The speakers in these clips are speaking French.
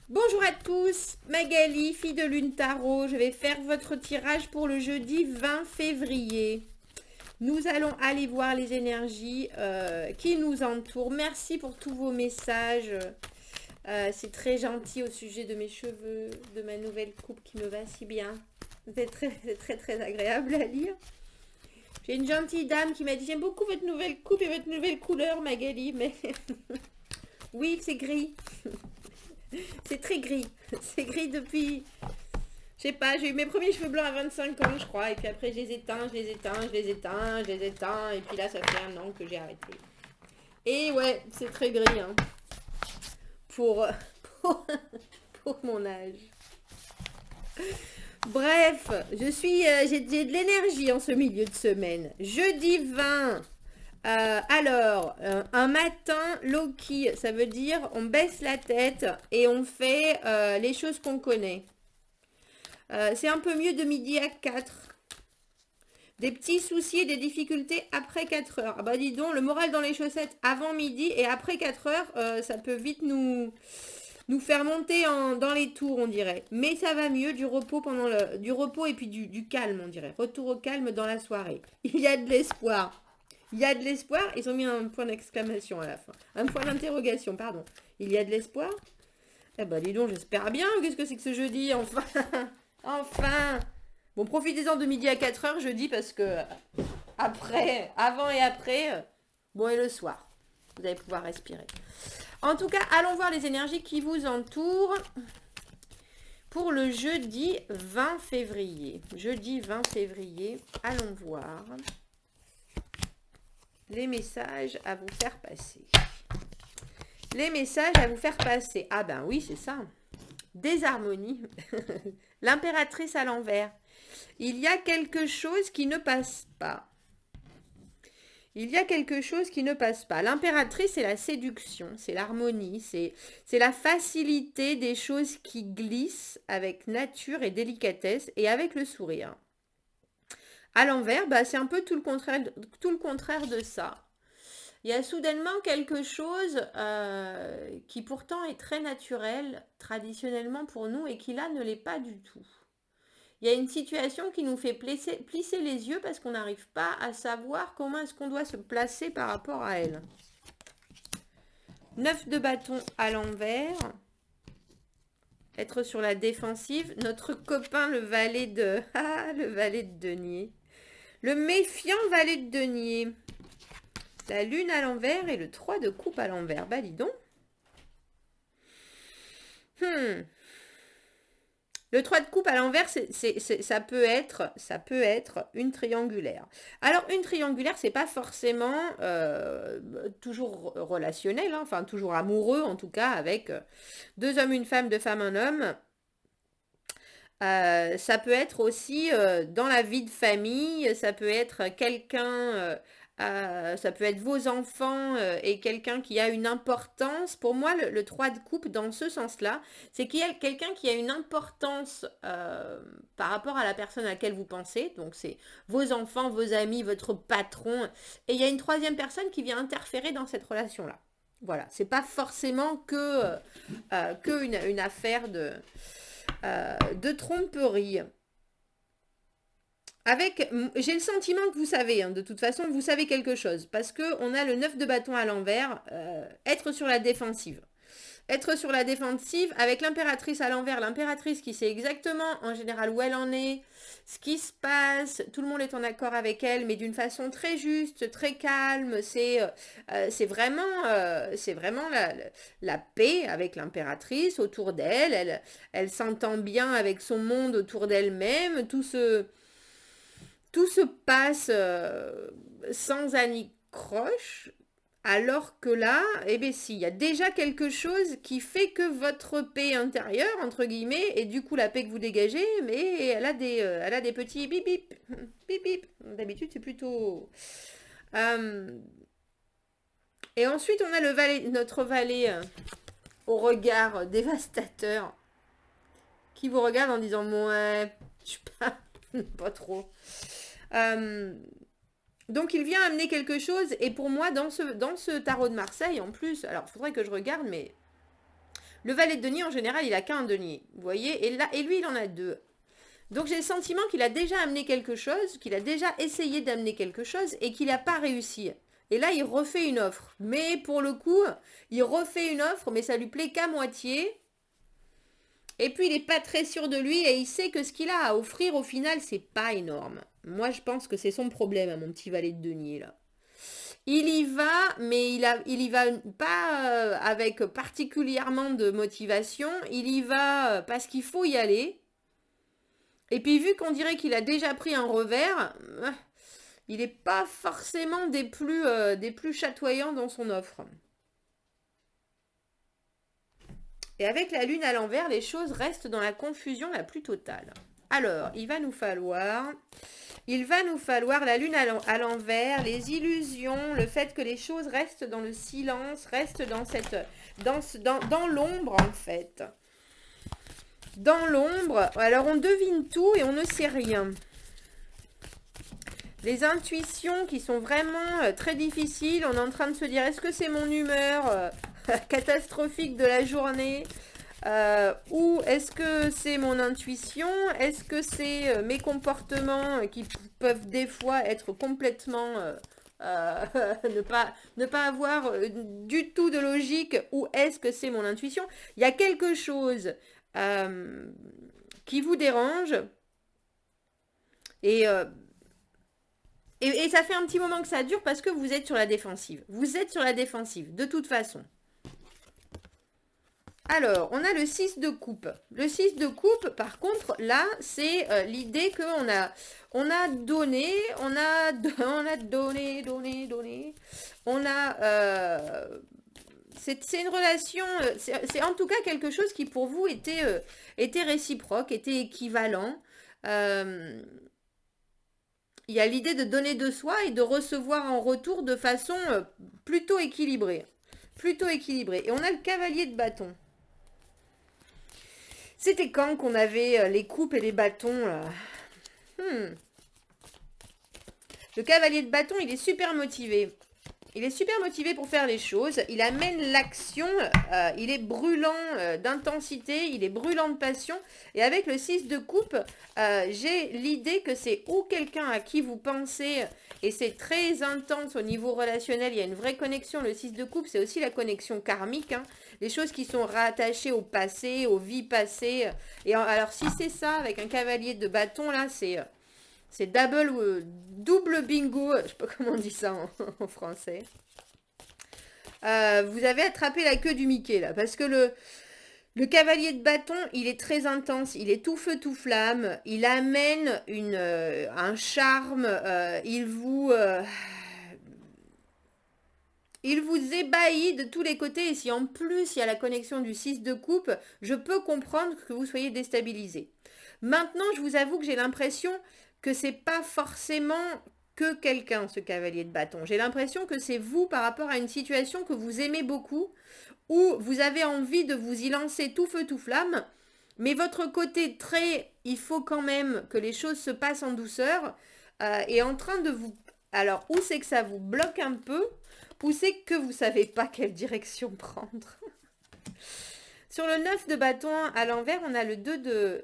Bonjour à tous, Magali, fille de Lune Tarot. Je vais faire votre tirage pour le jeudi 20 février. Nous allons aller voir les énergies qui nous entourent. Merci pour tous vos messages. C'est très gentil au sujet de mes cheveux, de ma nouvelle coupe qui me va si bien. C'est très agréable à lire. J'ai une gentille dame qui m'a dit: j'aime beaucoup votre nouvelle coupe et votre nouvelle couleur, Magali. Mais oui, c'est gris. C'est très gris. C'est gris depuis... Je sais pas, j'ai eu mes premiers cheveux blancs à 25 ans, je crois. Et puis après, je les éteins, je les éteins, je les éteins, je les éteins. Et puis là, ça fait 1 an que j'ai arrêté. Et ouais, c'est très gris, hein. Pour, pour, pour mon âge. Bref, j'ai de l'énergie en ce milieu de semaine. Jeudi 20. Un matin, Loki, ça veut dire on baisse la tête et on fait les choses qu'on connaît. C'est un peu mieux de midi à 4. Des petits soucis et des difficultés après 4 heures. Ah bah dis donc, le moral dans les chaussettes avant midi et après 4 heures, ça peut vite nous faire monter dans les tours, on dirait. Mais ça va mieux, du repos du repos et puis du calme, on dirait. Retour au calme dans la soirée. Il y a de l'espoir. Il y a de l'espoir. Ils ont mis un point d'exclamation à la fin. Un point d'interrogation, pardon. Il y a de l'espoir. Eh ben dis donc, j'espère bien. Qu'est-ce que c'est que ce jeudi, enfin. Enfin. Bon, profitez-en de midi à 4 heures jeudi parce que après, avant et après, bon, et le soir, vous allez pouvoir respirer. En tout cas, allons voir les énergies qui vous entourent pour le jeudi 20 février. Jeudi 20 février, allons voir les messages à vous faire passer. Les messages à vous faire passer. Ah ben oui, c'est ça. Désharmonie. L'impératrice à l'envers. Il y a quelque chose qui ne passe pas. Il y a quelque chose qui ne passe pas. L'impératrice, c'est la séduction, c'est l'harmonie, c'est la facilité des choses qui glissent avec nature et délicatesse et avec le sourire. À l'envers, bah, c'est un peu tout le contraire de ça. Il y a soudainement quelque chose qui pourtant est très naturel traditionnellement pour nous et qui là ne l'est pas du tout. Il y a une situation qui nous fait plisser les yeux parce qu'on n'arrive pas à savoir comment est-ce qu'on doit se placer par rapport à elle. 9 de bâton à l'envers. Être sur la défensive. Notre copain le valet de... Ah, le valet de denier. Le méfiant valet de denier. La lune à l'envers et le 3 de coupe à l'envers. Bah dis donc. Le 3 de coupe à l'envers, ça peut être une triangulaire. Alors, une triangulaire, c'est pas forcément toujours relationnel, hein, enfin toujours amoureux en tout cas, avec 2 hommes, une femme, 2 femmes, un homme. Ça peut être aussi dans la vie de famille, ça peut être quelqu'un, ça peut être vos enfants et quelqu'un qui a une importance. Pour moi, le 3 de coupe, dans ce sens-là, c'est qu'il y a quelqu'un qui a une importance par rapport à la personne à laquelle vous pensez. Donc, c'est vos enfants, vos amis, votre patron. Et il y a une troisième personne qui vient interférer dans cette relation-là. Voilà, c'est pas forcément une affaire de tromperie. J'ai le sentiment que vous savez, hein, de toute façon, vous savez quelque chose, parce que on a le 9 de bâton à l'envers, être sur la défensive. Être sur la défensive avec l'impératrice à l'envers, l'impératrice qui sait exactement en général où elle en est, ce qui se passe, tout le monde est en accord avec elle, mais d'une façon très juste, très calme, c'est vraiment la paix avec l'impératrice autour d'elle, elle s'entend bien avec son monde autour d'elle-même, tout se passe sans anicroche. Alors que là, eh bien si, il y a déjà quelque chose qui fait que votre paix intérieure, entre guillemets, et du coup la paix que vous dégagez, mais elle a des petits bip bip, bip bip. D'habitude c'est plutôt... Et ensuite on a notre valet au regard dévastateur, qui vous regarde en disant, ouais, je sais pas, pas trop. Donc il vient amener quelque chose, et pour moi dans ce tarot de Marseille en plus, alors il faudrait que je regarde, mais Le valet de denier, en général, il a qu'un denier. Vous voyez, et lui, il en a deux. Donc j'ai le sentiment qu'il a déjà amené quelque chose, qu'il a déjà essayé d'amener quelque chose et qu'il n'a pas réussi. Et là, il refait une offre. Mais pour le coup, il refait une offre, mais ça lui plaît qu'à moitié. Et puis, il n'est pas très sûr de lui et il sait que ce qu'il a à offrir, au final, c'est pas énorme. Moi, je pense que c'est son problème, à mon petit valet de denier, là. Il y va, mais il y va pas avec particulièrement de motivation. Il y va parce qu'il faut y aller. Et puis, vu qu'on dirait qu'il a déjà pris un revers, il n'est pas forcément des plus chatoyants dans son offre. Et avec la lune à l'envers, les choses restent dans la confusion la plus totale. Alors, il va nous falloir la lune à l'envers, les illusions, le fait que les choses restent dans le silence, restent dans l'ombre en fait. Dans l'ombre, alors on devine tout et on ne sait rien. Les intuitions qui sont vraiment très difficiles, on est en train de se dire, est-ce que c'est mon humeur catastrophique de la journée ou est-ce que c'est mon intuition? Est-ce que c'est mes comportements qui peuvent des fois être complètement ne pas avoir du tout de logique, ou est-ce que c'est mon intuition? Il y a quelque chose qui vous dérange et ça fait un petit moment que ça dure parce que vous êtes sur la défensive. Vous êtes sur la défensive, de toute façon. Alors, on a le 6 de coupe. Le 6 de coupe, par contre, là, c'est l'idée qu'on a donné, on a donné. C'est une relation, c'est en tout cas quelque chose qui pour vous était réciproque, était équivalent. Il y a l'idée de donner de soi et de recevoir en retour de façon plutôt équilibrée. Plutôt équilibrée. Et on a le cavalier de bâton. C'était quand qu'on avait les coupes et les bâtons là Le cavalier de bâton, il est super motivé. Il est super motivé pour faire les choses. Il amène l'action. Il est brûlant d'intensité. Il est brûlant de passion. Et avec le 6 de coupe, j'ai l'idée que c'est ou quelqu'un à qui vous pensez, et c'est très intense au niveau relationnel. Il y a une vraie connexion. Le 6 de coupe, c'est aussi la connexion karmique. Hein. Les choses qui sont rattachées au passé, aux vies passées. Et alors, si c'est ça, avec un cavalier de bâton, là, c'est double bingo, je sais pas comment on dit ça en français. Vous avez attrapé la queue du Mickey là, parce que le cavalier de bâton, il est très intense, il est tout feu tout flamme, il amène un charme, il vous ébahit de tous les côtés, et si en plus il y a la connexion du 6 de coupe, je peux comprendre que vous soyez déstabilisé. Maintenant, je vous avoue que j'ai l'impression que c'est pas forcément que quelqu'un, ce cavalier de bâton. J'ai l'impression que c'est vous par rapport à une situation que vous aimez beaucoup, où vous avez envie de vous y lancer tout feu tout flamme, mais votre côté très, il faut quand même que les choses se passent en douceur, est en train de vous... Alors, où c'est que ça vous bloque un peu, ou c'est que vous savez pas quelle direction prendre. Sur le 9 de bâton à l'envers, on a le 2 de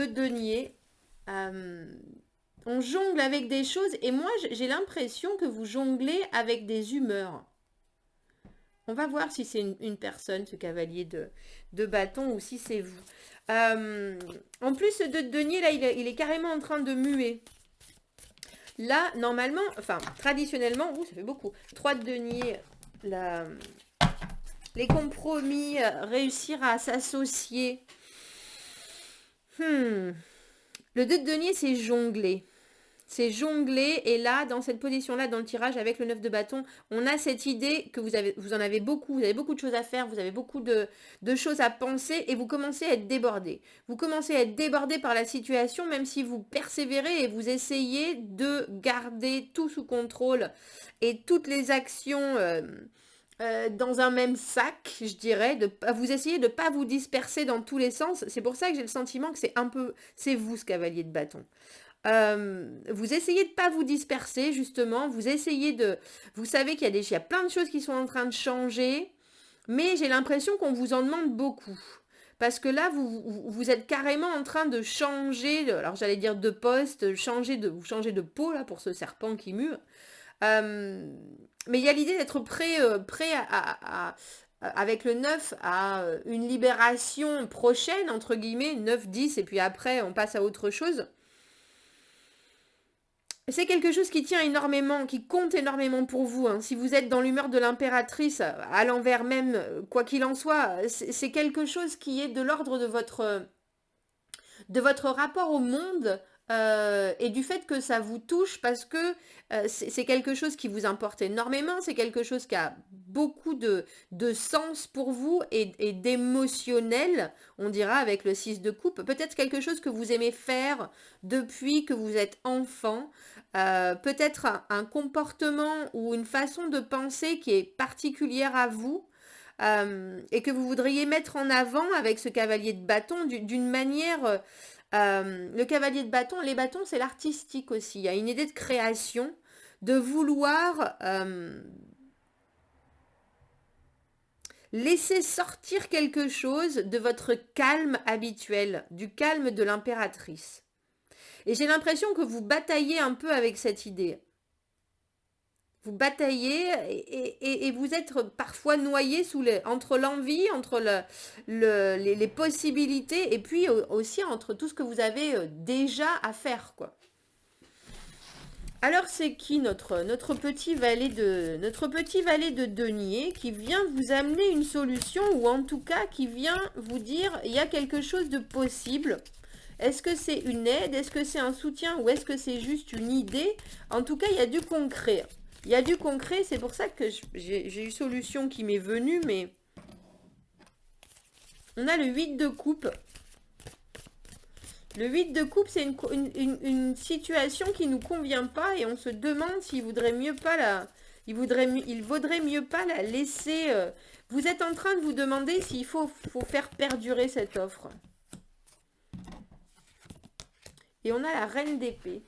denier. On jongle avec des choses, et moi j'ai l'impression que vous jonglez avec des humeurs. On va voir si c'est une personne, ce cavalier de bâton, ou si c'est vous. En plus, ce 2 de denier, là, il est carrément en train de muer. Là, normalement, enfin, traditionnellement, ça fait beaucoup. 3 de denier, les compromis, réussir à s'associer. Le 2 de denier, c'est jongler. C'est jongler, et là, dans cette position-là, dans le tirage, avec le 9 de bâton, on a cette idée que vous en avez beaucoup, vous avez beaucoup de choses à faire, vous avez beaucoup de choses à penser, et vous commencez à être débordé. Vous commencez à être débordé par la situation, même si vous persévérez et vous essayez de garder tout sous contrôle, et toutes les actions... dans un même sac, je dirais, vous essayez de ne pas vous disperser dans tous les sens. C'est pour ça que j'ai le sentiment que c'est vous, ce cavalier de bâton. Vous essayez de ne pas vous disperser, justement. Vous essayez vous savez qu'il y a plein de choses qui sont en train de changer. Mais j'ai l'impression qu'on vous en demande beaucoup. Parce que là, vous êtes carrément en train de changer, alors j'allais dire de poste, vous changez de peau là pour ce serpent qui mue. Mais il y a l'idée d'être prêt avec le 9 à une libération prochaine, entre guillemets, 9, 10, et puis après on passe à autre chose. C'est quelque chose qui tient énormément, qui compte énormément pour vous. Hein. Si vous êtes dans l'humeur de l'impératrice, à l'envers même, quoi qu'il en soit, c'est quelque chose qui est de l'ordre de votre rapport au monde et du fait que ça vous touche parce que c'est quelque chose qui vous importe énormément, c'est quelque chose qui a beaucoup de sens pour vous et d'émotionnel, on dira avec le 6 de coupe, peut-être quelque chose que vous aimez faire depuis que vous êtes enfant, peut-être un comportement ou une façon de penser qui est particulière à vous. Et que vous voudriez mettre en avant avec ce cavalier de bâton d'une manière. Le cavalier de bâton, les bâtons, c'est l'artistique aussi. Il y a une idée de création, de vouloir laisser sortir quelque chose de votre calme habituel, du calme de l'impératrice. Et j'ai l'impression que vous bataillez un peu avec cette idée. Vous bataillez et vous êtes parfois noyé entre l'envie, entre les possibilités et puis aussi entre tout ce que vous avez déjà à faire, quoi. Alors c'est qui notre petit valet de denier qui vient vous amener une solution ou en tout cas qui vient vous dire il y a quelque chose de possible. Est-ce que c'est une aide? Est-ce que c'est un soutien? Ou est-ce que c'est juste une idée? En tout cas, il y a du concret. Il y a du concret, c'est pour ça que j'ai une solution qui m'est venue, mais on a le 8 de coupe. Le 8 de coupe, c'est une situation qui ne nous convient pas et on se demande s'il vaudrait mieux pas il vaudrait mieux pas la laisser. Vous êtes en train de vous demander s'il faut faire perdurer cette offre. Et on a la reine d'épée.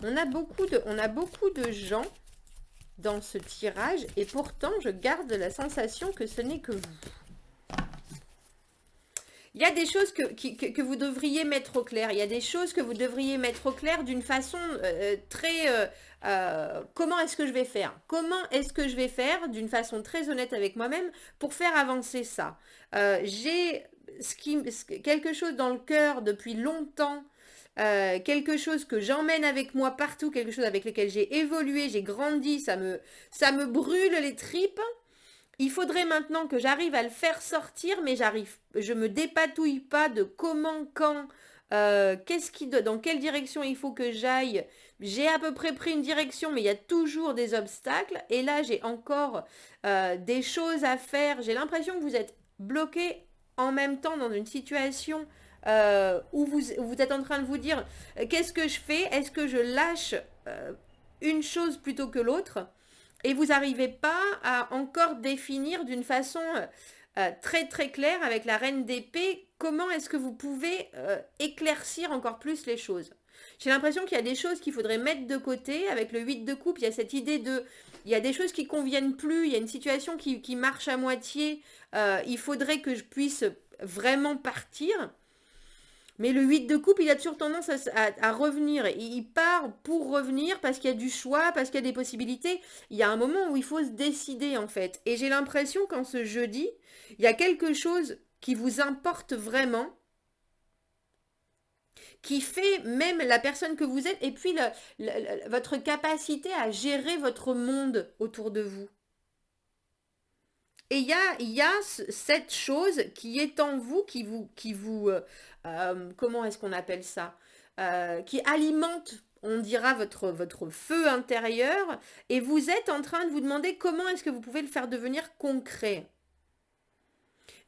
On a beaucoup de gens dans ce tirage et pourtant je garde la sensation que ce n'est que vous. Il y a des choses que vous devriez mettre au clair. Il y a des choses que vous devriez mettre au clair d'une façon très... comment est-ce que je vais faire? Comment est-ce que je vais faire d'une façon très honnête avec moi-même pour faire avancer ça? J'ai quelque chose dans le cœur depuis longtemps. Quelque chose que j'emmène avec moi partout, quelque chose avec lequel j'ai évolué, j'ai grandi, ça me brûle les tripes. Il faudrait maintenant que j'arrive à le faire sortir, mais je me dépatouille pas de comment, quand, dans quelle direction il faut que j'aille. J'ai à peu près pris une direction, mais il y a toujours des obstacles. Et là, j'ai encore des choses à faire. J'ai l'impression que vous êtes bloqué en même temps dans une situation où vous êtes en train de vous dire qu'est-ce que je fais? Est-ce que je lâche une chose plutôt que l'autre? Et vous n'arrivez pas à encore définir d'une façon très très claire avec la reine d'épée comment est-ce que vous pouvez éclaircir encore plus les choses. J'ai l'impression qu'il y a des choses qu'il faudrait mettre de côté. Avec le 8 de coupe, il y a cette idée il y a des choses qui conviennent plus, il y a une situation qui marche à moitié, il faudrait que je puisse vraiment partir. Mais le 8 de coupe, il a toujours tendance à revenir. Il part pour revenir parce qu'il y a du choix, parce qu'il y a des possibilités. Il y a un moment où il faut se décider en fait. Et j'ai l'impression qu'en ce jeudi, il y a quelque chose qui vous importe vraiment, qui fait même la personne que vous êtes et puis votre capacité à gérer votre monde autour de vous. Et il y a cette chose qui est en vous, comment est-ce qu'on appelle ça? Qui alimente, on dira, votre feu intérieur. Et vous êtes en train de vous demander comment est-ce que vous pouvez le faire devenir concret.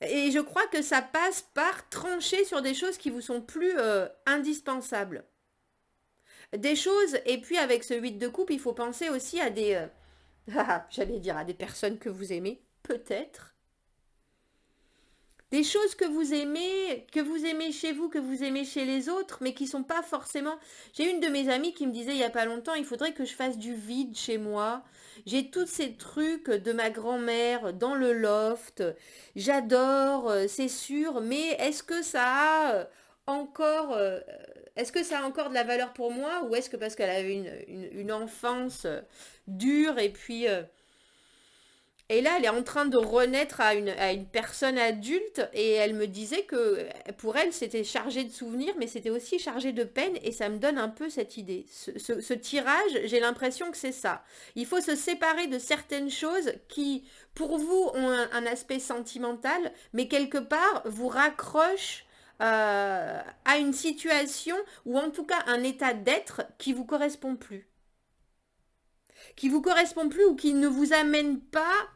Et je crois que ça passe par trancher sur des choses qui vous sont plus indispensables. Des choses, et puis avec ce 8 de coupe, il faut penser aussi à j'allais dire à des personnes que vous aimez. Peut-être. Des choses que vous aimez chez vous, que vous aimez chez les autres, mais qui sont pas forcément... J'ai une de mes amies qui me disait il y a pas longtemps, il faudrait que je fasse du vide chez moi. J'ai tous ces trucs de ma grand-mère dans le loft. J'adore, c'est sûr, mais est-ce que ça a encore de la valeur pour moi ou est-ce que parce qu'elle avait une enfance dure et là, elle est en train de renaître à une personne adulte et elle me disait que pour elle, c'était chargé de souvenirs, mais c'était aussi chargé de peine et ça me donne un peu cette idée. Ce tirage, j'ai l'impression que c'est ça. Il faut se séparer de certaines choses qui, pour vous, ont un aspect sentimental, mais quelque part, vous raccrochent à une situation ou en tout cas un état d'être qui vous correspond plus. Qui vous correspond plus ou qui ne vous amène pas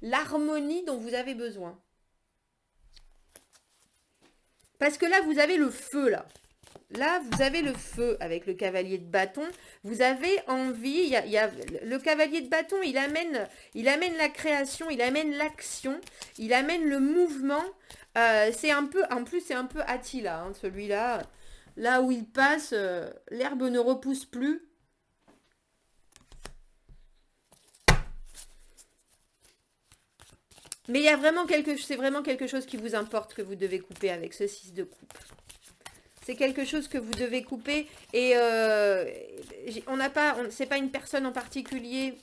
l'harmonie dont vous avez besoin. Parce que là, vous avez le feu, là. Là, vous avez le feu avec le cavalier de bâton. Vous avez envie, le cavalier de bâton, il amène la création, il amène l'action, il amène le mouvement. C'est un peu, en plus, c'est un peu Attila, hein, celui-là. Là où il passe, l'herbe ne repousse plus. Mais il y a vraiment c'est vraiment quelque chose qui vous importe que vous devez couper avec ce 6 de coupe. C'est quelque chose que vous devez couper et c'est pas une personne en particulier.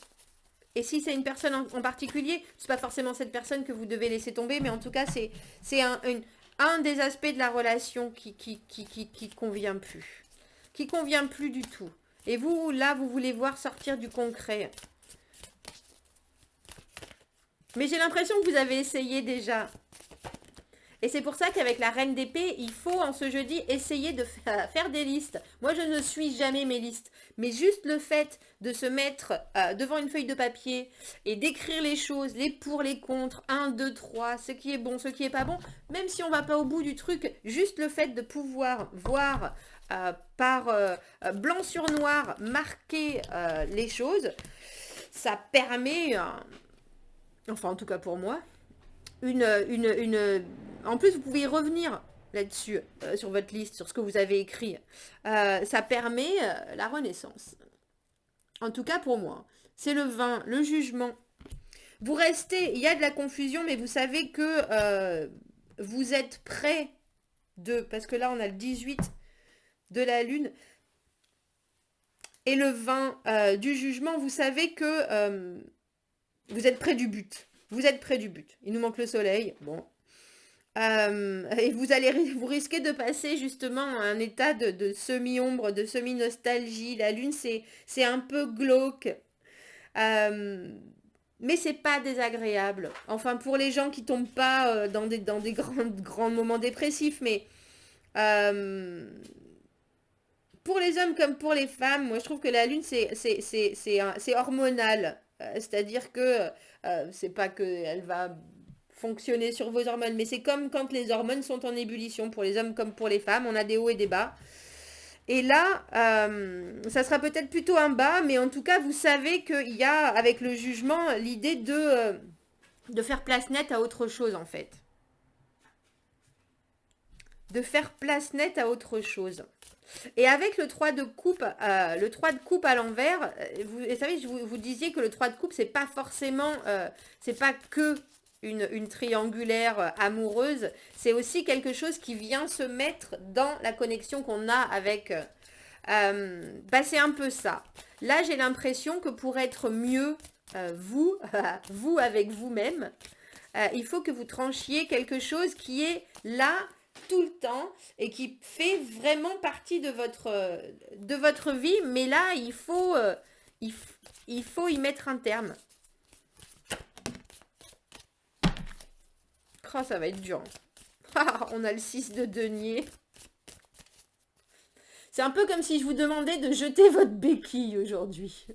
Et si c'est une personne en particulier, c'est pas forcément cette personne que vous devez laisser tomber, mais en tout cas c'est un des aspects de la relation qui convient plus, qui convient plus du tout. Et vous là vous voulez voir sortir du concret. Mais j'ai l'impression que vous avez essayé déjà. Et c'est pour ça qu'avec la reine d'épée, il faut en ce jeudi essayer de faire des listes. Moi, je ne suis jamais mes listes. Mais juste le fait de se mettre devant une feuille de papier et d'écrire les choses, les pour, les contre, 1, 2, 3, ce qui est bon, ce qui est pas bon, même si on va pas au bout du truc, juste le fait de pouvoir voir par blanc sur noir marquer les choses, ça permet... enfin en tout cas pour moi, en plus vous pouvez y revenir là-dessus, sur votre liste, sur ce que vous avez écrit. Ça permet la renaissance. En tout cas pour moi. C'est le 20, le jugement. Vous restez, il y a de la confusion, mais vous savez que vous êtes près parce que là on a le 18 de la lune, et le 20 du jugement, vous savez que... vous êtes près du but. Vous êtes près du but. Il nous manque le soleil. Bon. Et vous risquez de passer justement à un état de semi-ombre, de semi-nostalgie. La lune, c'est un peu glauque. Mais c'est pas désagréable. Enfin, pour les gens qui tombent pas dans des grands moments dépressifs. Mais pour les hommes comme pour les femmes, moi je trouve que la lune, c'est hormonal. C'est-à-dire que c'est pas qu'elle va fonctionner sur vos hormones, mais c'est comme quand les hormones sont en ébullition, pour les hommes comme pour les femmes, on a des hauts et des bas. Et là, ça sera peut-être plutôt un bas, mais en tout cas, vous savez qu'il y a, avec le jugement, l'idée de faire place nette à autre chose, en fait. De faire place nette à autre chose. Et avec le 3 de coupe à l'envers, vous savez, vous disiez que le 3 de coupe, c'est pas forcément, c'est pas que une triangulaire amoureuse, c'est aussi quelque chose qui vient se mettre dans la connexion qu'on a avec... c'est un peu ça. Là, j'ai l'impression que pour être mieux, vous avec vous-même, il faut que vous tranchiez quelque chose qui est là tout le temps et qui fait vraiment partie de votre vie, mais là il faut y mettre un terme. Oh, ça va être dur. On a le 6 de denier. C'est un peu comme si je vous demandais de jeter votre béquille aujourd'hui.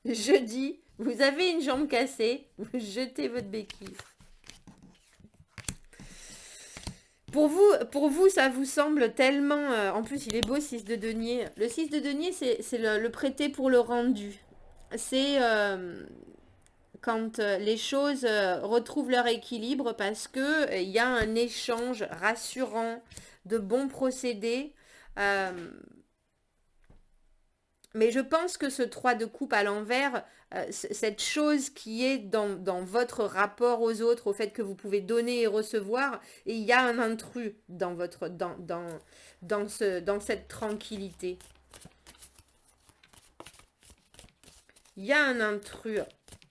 Jeudi, vous avez une jambe cassée, vous jetez votre béquille. Pour vous, ça vous semble tellement... en plus, il est beau, 6 de denier. Le 6 de denier, c'est le prêter pour le rendu. C'est quand les choses retrouvent leur équilibre parce que il y a un échange rassurant de bons procédés. Euh, mais je pense que ce 3 de coupe à l'envers, cette chose qui est dans votre rapport aux autres, au fait que vous pouvez donner et recevoir, et il y a un intrus dans votre dans cette tranquillité. Il y a un intrus.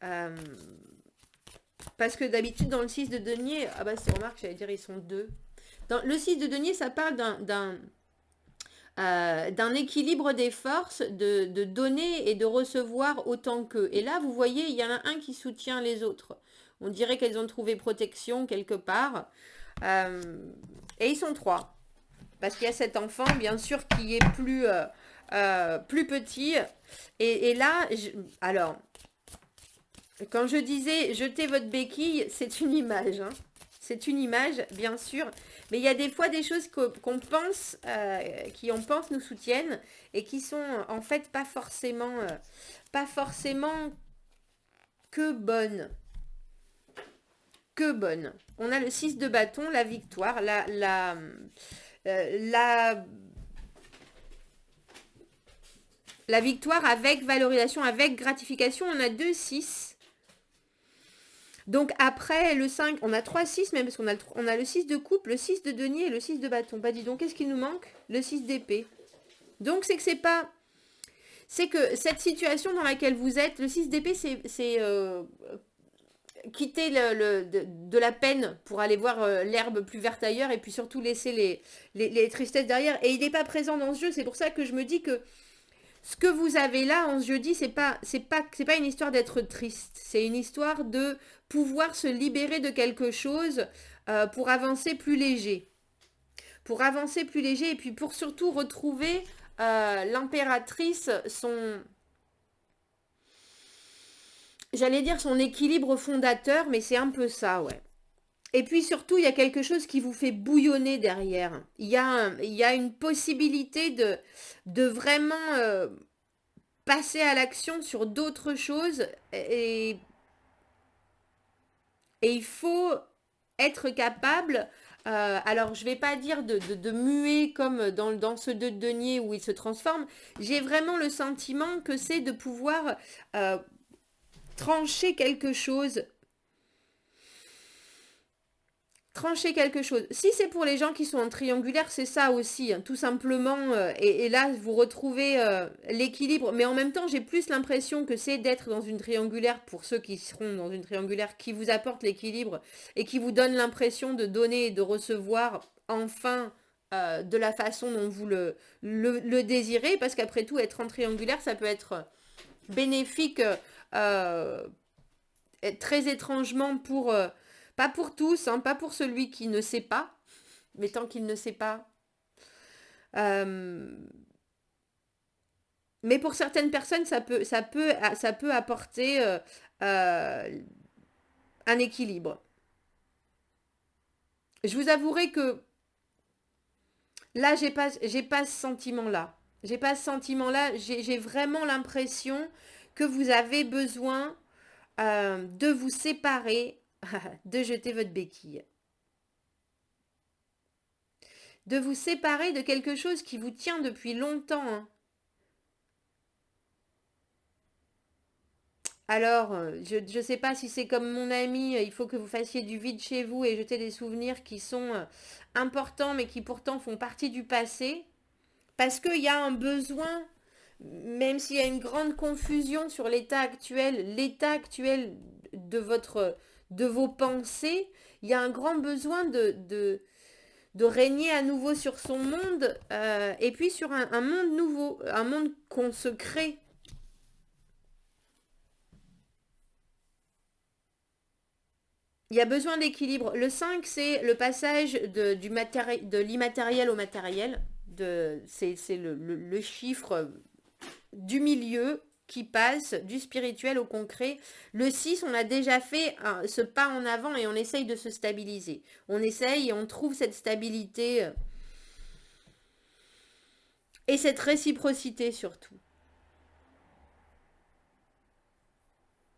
Euh, Parce que d'habitude, dans le 6 de denier, ah bah c'est remarque, j'allais dire ils sont deux. Dans le 6 de denier, ça parle d'un équilibre des forces, de donner et de recevoir autant qu'eux. Et là, vous voyez, il y en a un qui soutient les autres. On dirait qu'elles ont trouvé protection quelque part. Euh, et ils sont trois. Parce qu'il y a cet enfant, bien sûr, qui est plus petit. Et là, alors, quand je disais jetez votre béquille, c'est une image. Hein. C'est une image, bien sûr. Mais il y a des fois des choses qu'on pense, qui on pense nous soutiennent et qui sont en fait pas forcément que bonnes. Que bonnes. On a le 6 de bâton, la victoire, la, la victoire avec valorisation, avec gratification. On a 2 6. Donc après le 5, on a 3 6 même, parce qu'on a le 6 de coupe, le 6 de denier et le 6 de bâton. Bah dis donc, qu'est-ce qui nous manque? Le 6 d'épée. Donc c'est que c'est pas... C'est que cette situation dans laquelle vous êtes, le 6 d'épée, c'est quitter de la peine pour aller voir l'herbe plus verte ailleurs et puis surtout laisser les tristesses derrière. Et il n'est pas présent dans ce jeu, c'est pour ça que je me dis que ce que vous avez là en ce jeudi, c'est pas une histoire d'être triste. C'est une histoire de pouvoir se libérer de quelque chose pour avancer plus léger. Pour avancer plus léger et puis pour surtout retrouver l'impératrice, j'allais dire son équilibre fondateur, mais c'est un peu ça, ouais. Et puis surtout, il y a quelque chose qui vous fait bouillonner derrière. Il y a une possibilité de vraiment passer à l'action sur d'autres choses et il faut être capable, alors je ne vais pas dire de muer comme dans ce deux de denier où il se transforme, j'ai vraiment le sentiment que c'est de pouvoir trancher quelque chose. Trancher quelque chose. Si c'est pour les gens qui sont en triangulaire, c'est ça aussi, hein, tout simplement. Et là, vous retrouvez l'équilibre. Mais en même temps, j'ai plus l'impression que c'est d'être dans une triangulaire, pour ceux qui seront dans une triangulaire, qui vous apporte l'équilibre et qui vous donne l'impression de donner et de recevoir enfin de la façon dont vous le désirez. Parce qu'après tout, être en triangulaire, ça peut être bénéfique euh, très étrangement pour... pas pour tous, hein, pas pour celui qui ne sait pas, mais tant qu'il ne sait pas. Euh, mais pour certaines personnes, ça peut apporter euh, un équilibre. Je vous avouerai que là, j'ai pas ce sentiment-là. J'ai pas ce sentiment-là. J'ai vraiment l'impression que vous avez besoin de vous séparer, de jeter votre béquille. De vous séparer de quelque chose qui vous tient depuis longtemps. Hein. Alors, je ne sais pas si c'est comme mon ami, il faut que vous fassiez du vide chez vous et jeter des souvenirs qui sont importants mais qui pourtant font partie du passé. Parce qu'il y a un besoin, même s'il y a une grande confusion sur l'état actuel de vos pensées, il y a un grand besoin de régner à nouveau sur son monde et puis sur un monde nouveau, un monde qu'on se crée. Il y a besoin d'équilibre. Le 5, c'est le passage de l'immatériel au matériel. C'est le chiffre du milieu qui passe du spirituel au concret. Le 6, on a déjà fait ce pas en avant et on essaye de se stabiliser. On essaye et on trouve cette stabilité et cette réciprocité surtout.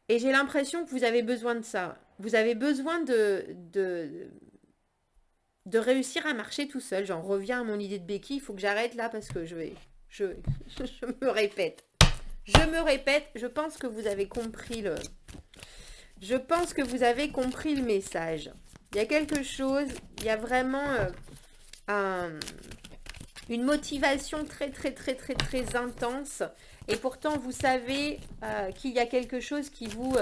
Et j'ai l'impression que vous avez besoin de ça. Vous avez besoin de réussir à marcher tout seul. J'en reviens à mon idée de béquille. Il faut que j'arrête là parce que je me répète. Je me répète. Je pense que vous avez compris je pense que vous avez compris le message. Il y a quelque chose, il y a vraiment une motivation très intense. Et pourtant, vous savez qu'il y a quelque chose qui vous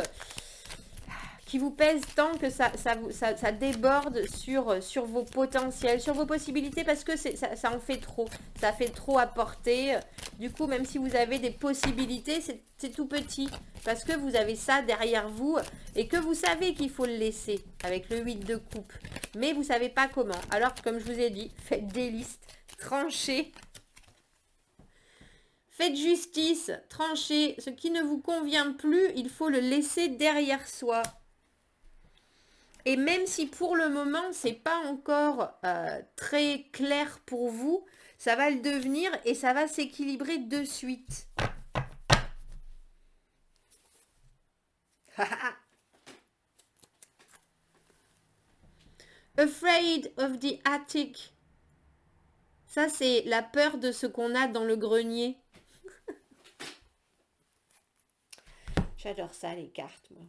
pèse tant que ça déborde sur vos potentiels, sur vos possibilités, parce que ça en fait trop. Ça fait trop à porter. Du coup, même si vous avez des possibilités, c'est tout petit. Parce que vous avez ça derrière vous et que vous savez qu'il faut le laisser avec le 8 de coupe. Mais vous ne savez pas comment. Alors, comme je vous ai dit, faites des listes, tranchez. Faites justice, tranchez. Ce qui ne vous convient plus, il faut le laisser derrière soi. Et même si pour le moment, c'est pas encore très clair pour vous, ça va le devenir et ça va s'équilibrer de suite. Afraid of the attic. Ça, c'est la peur de ce qu'on a dans le grenier. J'adore ça, les cartes, moi.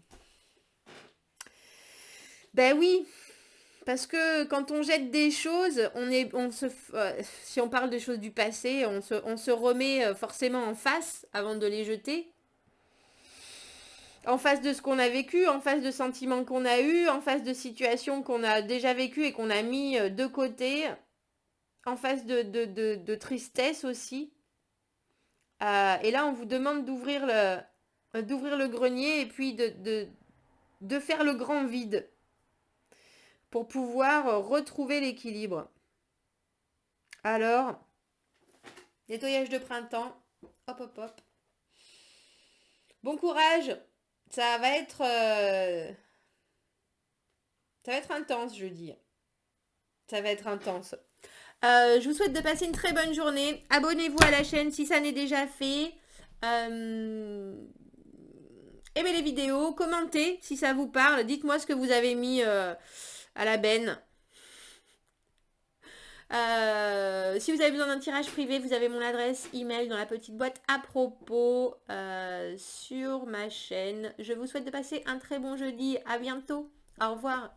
Ben oui, parce que quand on jette des choses, si on parle de choses du passé, on se remet forcément en face avant de les jeter. En face de ce qu'on a vécu, en face de sentiments qu'on a eus, en face de situations qu'on a déjà vécues et qu'on a mis de côté, en face de tristesse aussi. Et là, on vous demande d'ouvrir le grenier et puis de faire le grand vide pour pouvoir retrouver l'équilibre. Alors, nettoyage de printemps, hop hop hop. Bon courage, ça va être intense jeudi. Ça va être intense. Je vous souhaite de passer une très bonne journée. Abonnez-vous à la chaîne si ça n'est déjà fait. Aimez les vidéos, commentez si ça vous parle. Dites-moi ce que vous avez mis à la benne. Si vous avez besoin d'un tirage privé, vous avez mon adresse email dans la petite boîte à propos sur ma chaîne. Je vous souhaite de passer un très bon jeudi. À bientôt. Au revoir.